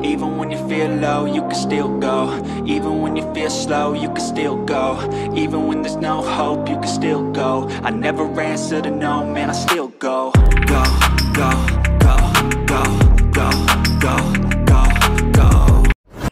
Even when you feel low, you can still go. Even when you feel slow, you can still go. Even when there's no hope, you can still go. I never answer to no, man, I still go. Go, go, go, go, go, go, go, go.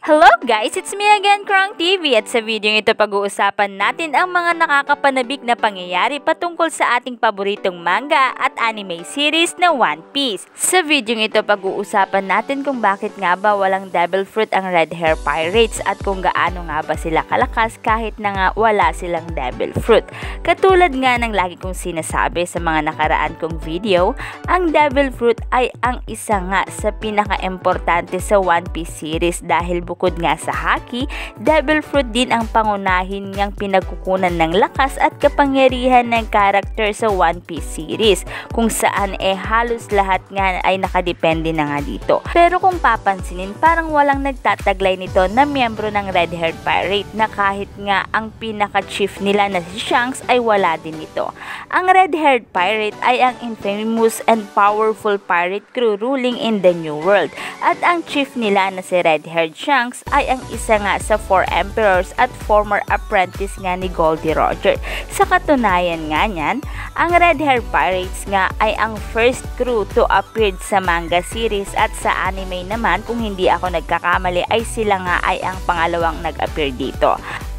Hello guys! It's me again, Krong TV, at sa video ito pag-uusapan natin ang mga nakakapanabik na pangyayari patungkol sa ating paboritong manga at anime series na One Piece. Sa video ito pag-uusapan natin kung bakit nga ba walang devil fruit ang Red Hair Pirates at kung gaano nga ba sila kalakas kahit na nga wala silang devil fruit. Katulad nga ng lagi kong sinasabi sa mga nakaraan kong video, ang devil fruit ay ang isa nga sa pinaka-importante sa One Piece series dahil bukod nga sa haki, devil fruit din ang pangunahin niyang pinagkukunan ng lakas at kapangyarihan ng karakter sa One Piece series, kung saan halos lahat nga ay nakadepende na nga dito. Pero kung papansinin, parang walang nagtataglay nito na miyembro ng Red Haired Pirate na kahit nga ang pinaka-chief nila na si Shanks ay wala din ito. Ang Red Haired Pirate ay ang infamous and powerful pirate crew ruling in the New World, at ang chief nila na si Red Haired Shanks ay ang isa nga sa 4 emperors at former apprentice nga ni Goldie Roger. Sa katunayan nga niyan, ang Red Hair Pirates nga ay ang first crew to appear sa manga series, at sa anime naman, kung hindi ako nagkakamali, ay sila nga ay ang pangalawang nag-appear dito.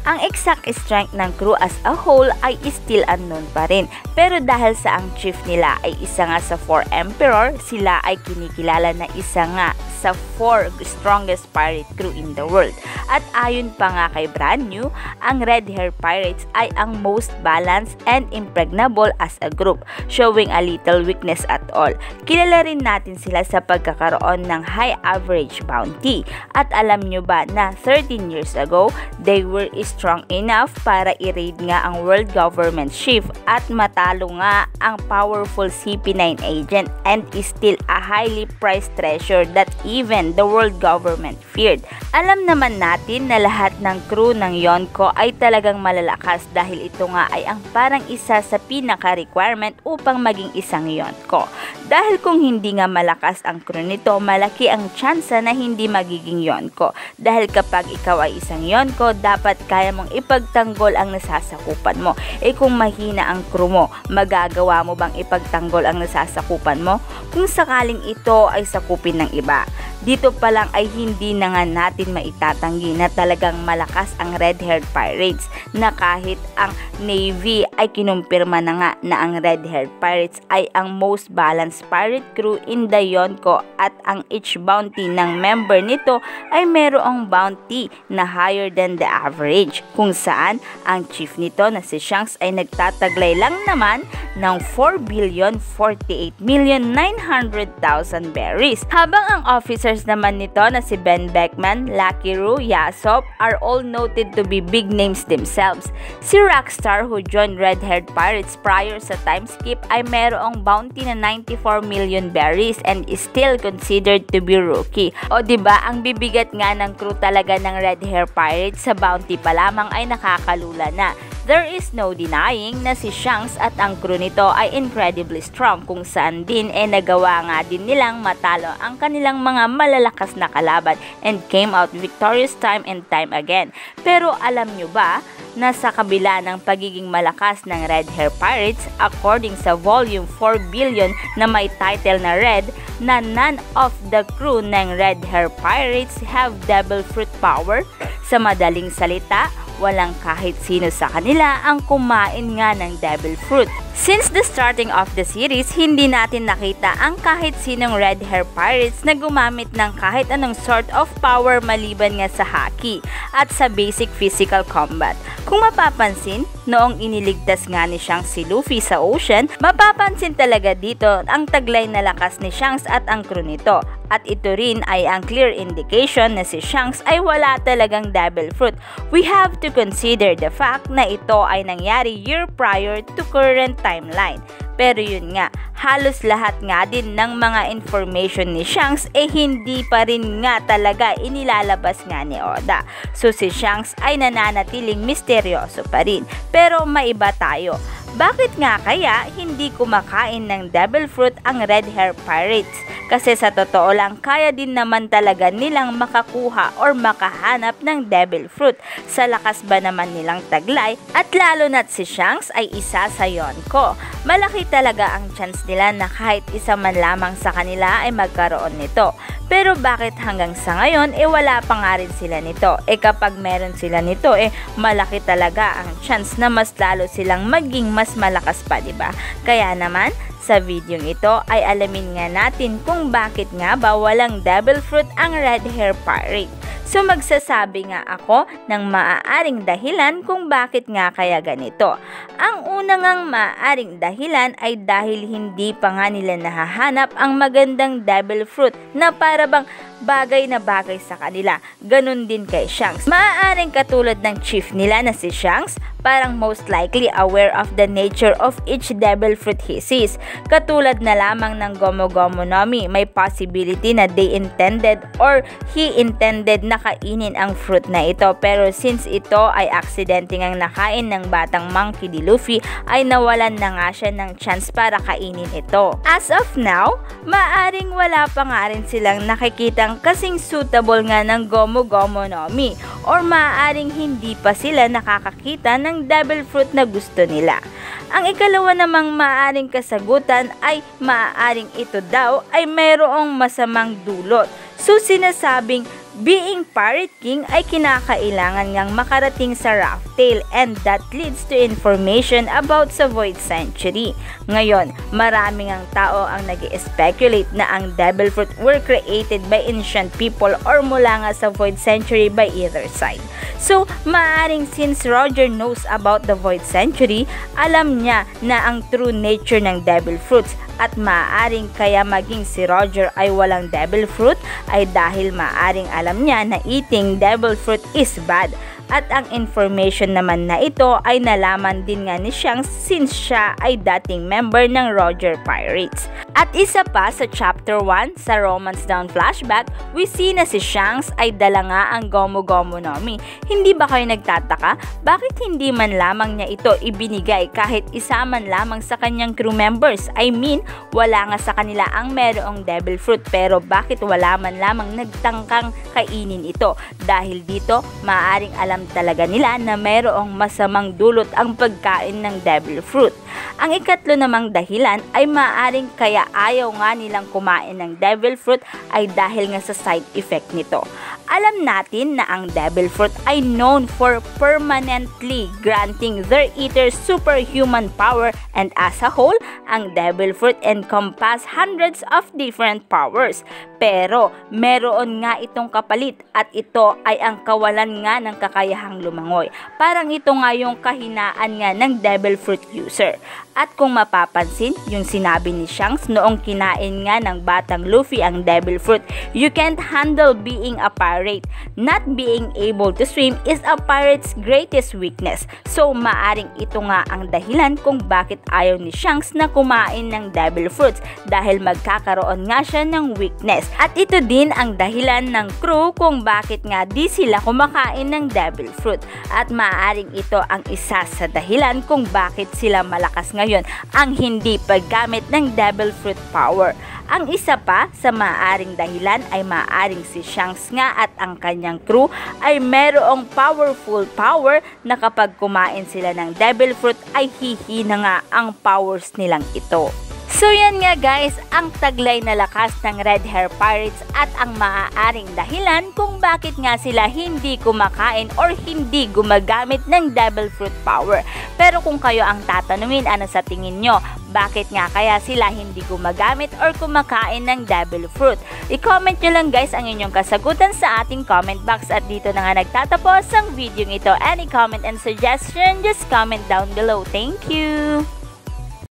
Ang exact strength ng crew as a whole ay still unknown pa rin. Pero dahil sa ang chief nila ay isa nga sa 4 emperor, sila ay kinikilala na isa nga sa 4 strongest pirate crew in the world. At ayon pa nga kay Brand New, ang Red Hair Pirates ay ang most balanced and impregnable as a group, showing a little weakness at all. Kilala rin natin sila sa pagkakaroon ng high average bounty. At alam nyo ba na 13 years ago, they were strong enough para i-raid nga ang world government chief at matalo nga ang powerful CP9 agent, and is still a highly prized treasure that even the world government feared. Alam naman natin na lahat ng crew ng Yonko ay talagang malalakas dahil ito nga ay ang parang isa sa pinaka-requirement upang maging isang Yonko. Dahil kung hindi nga malakas ang crew nito, malaki ang tsansa na hindi magiging Yonko. Dahil kapag ikaw ay isang Yonko, dapat kaya mong ipagtanggol ang nasasakupan mo. Kung mahina ang crew mo, magagawa mo bang ipagtanggol ang nasasakupan mo? Kung sakaling ito ay sakupin ng iba. Dito pa lang ay hindi na nga natin maitatanggi na talagang malakas ang Red Haired Pirates, na kahit ang Navy ay kinumpirma na nga na ang Red Haired Pirates ay ang most balanced pirate crew in the Yonko, at ang each bounty ng member nito ay mayroong bounty na higher than the average, kung saan ang chief nito na si Shanks ay nagtataglay lang naman ng 4,048,900,000 berries, habang ang officers naman nito na si Ben Beckman, Lucky Roo, Yasop are all noted to be big names themselves. Si Rockstar, who joined Red Haired Pirates prior sa time skip, ay mayroong bounty na 94 million berries and is still considered to be rookie. O diba, ang bibigat nga ng crew talaga ng Red Hair Pirates sa bounty pa lamang ay nakakalula na. There is no denying na si Shanks at ang crew nito ay incredibly strong, kung saan din nagawa nga din nilang matalo ang kanilang mga malalakas na kalaban and came out victorious time and time again. Pero alam nyo ba na sa kabila ng pagiging malakas ng Red Hair Pirates, according sa volume 4 billion na may title na Red, na none of the crew ng Red Hair Pirates have devil fruit power? Sa madaling salita, walang kahit sino sa kanila ang kumain nga ng devil fruit. Since the starting of the series, hindi natin nakita ang kahit sinong Red Hair Pirates na gumamit ng kahit anong sort of power maliban nga sa haki at sa basic physical combat. Kung mapapansin, noong iniligtas nga ni Shanks si Luffy sa ocean, mapapansin talaga dito ang taglay na lakas ni Shanks at ang crew nito. At ito rin ay ang clear indication na si Shanks ay wala talagang devil fruit. We have to consider the fact na ito ay nangyari year prior to current timeline. Pero yun nga, halos lahat nga din ng mga information ni Shanks hindi pa rin nga talaga inilalabas nga ni Oda. So si Shanks ay nananatiling misteryoso pa rin. Pero maiba tayo. Bakit nga kaya hindi kumakain ng devil fruit ang red hair pirates? Kasi sa totoo lang, kaya din naman talaga nilang makakuha or makahanap ng devil fruit. Sa lakas ba naman nilang taglay, at lalo na't si Shanks ay isa sa Yonko. Malaki talaga ang chance nila na kahit isa man lamang sa kanila ay magkaroon nito. Pero bakit hanggang sa ngayon wala pa nga rin sila nito? Kapag meron sila nito malaki talaga ang chance na mas lalo silang maging mas malakas pa, diba? Kaya naman sa video ito ay alamin nga natin kung bakit nga ba walang devil fruit ang red hair pirate. So magsasabi nga ako ng maaaring dahilan kung bakit nga kaya ganito. Ang una ngang maaaring dahilan ay dahil hindi pa nga nila nahahanap ang magandang devil fruit na para bang bagay na bagay sa kanila. Ganun din kay Shanks. Maaaring katulad ng chief nila na si Shanks, parang most likely aware of the nature of each devil fruit he sees. Katulad na lamang ng Gomu Gomu no Mi, may possibility na they intended or he intended na kainin ang fruit na ito. Pero since ito ay aksidente ngang nakain ng batang monkey di Luffy, ay nawalan na nga siya ng chance para kainin ito. As of now, maaring wala pa nga rin silang nakikitang kasing suitable nga ng Gomu Gomu no Mi, or maaaring hindi pa sila nakakakita ng devil fruit na gusto nila. Ang ikalawa namang maaaring kasagutan ay maaaring ito daw ay mayroong masamang dulot. So sinasabing being Pirate King ay kinakailangan ngang makarating sa Rough Tail, and that leads to information about sa Void Century. Ngayon, marami ngang tao ang nag-speculate na ang devil fruit were created by ancient people or mula nga sa Void Century by either side. So, maaring since Roger knows about the Void Century, alam niya na ang true nature ng devil fruits, at maaring kaya maging si Roger ay walang devil fruit ay dahil maaring alam niya na eating devil fruit is bad. At ang information naman na ito ay nalaman din nga ni Shanks since siya ay dating member ng Roger Pirates. At isa pa sa chapter 1 sa Romance Down flashback, we see na si Shanks ay dala nga ang Gomu Gomu no Mi. Hindi ba kayo nagtataka? Bakit hindi man lamang niya ito ibinigay kahit isa man lamang sa kanyang crew members? I mean, wala nga sa kanila ang merong devil fruit, pero bakit wala man lamang nagtangkang kainin ito? Dahil dito, maaring alam talaga nila na mayroong masamang dulot ang pagkain ng devil fruit. Ang ikatlo namang dahilan ay maaring kaya ayaw nga nilang kumain ng devil fruit ay dahil nga sa side effect nito. Alam natin na ang devil fruit ay known for permanently granting their eaters superhuman power, and as a whole, ang devil fruit encompass hundreds of different powers. Pero meron nga itong kapalit, at ito ay ang kawalan nga ng kakayahang lumangoy. Parang ito nga yung kahinaan nga ng devil fruit user. At kung mapapansin, yung sinabi ni Shanks noong kinain nga ng batang Luffy ang devil fruit, you can't handle being a pirate. Not being able to swim is a pirate's greatest weakness. So maaring ito nga ang dahilan kung bakit ayaw ni Shanks na kumain ng devil fruits, dahil magkakaroon nga siya ng weakness. At ito din ang dahilan ng crew kung bakit nga di sila kumakain ng devil fruit. At maaring ito ang isa sa dahilan kung bakit sila malakas ngayon ang hindi paggamit ng devil fruit power. Ang isa pa sa maaaring dahilan ay maaaring si Shanks nga at ang kanyang crew ay merong powerful power na kapag kumain sila ng devil fruit ay hihina nga ang powers nilang ito. So yan nga guys, ang taglay na lakas ng Red Hair Pirates at ang maaaring dahilan kung bakit nga sila hindi kumakain or hindi gumagamit ng devil fruit power. Pero kung kayo ang tatanungin, ano sa tingin nyo? Bakit nga kaya sila hindi gumagamit or kumakain ng devil fruit? I-comment nyo lang guys ang inyong kasagutan sa ating comment box, at dito na nga nagtatapos ang video ito. Any comment and suggestion, just comment down below. Thank you!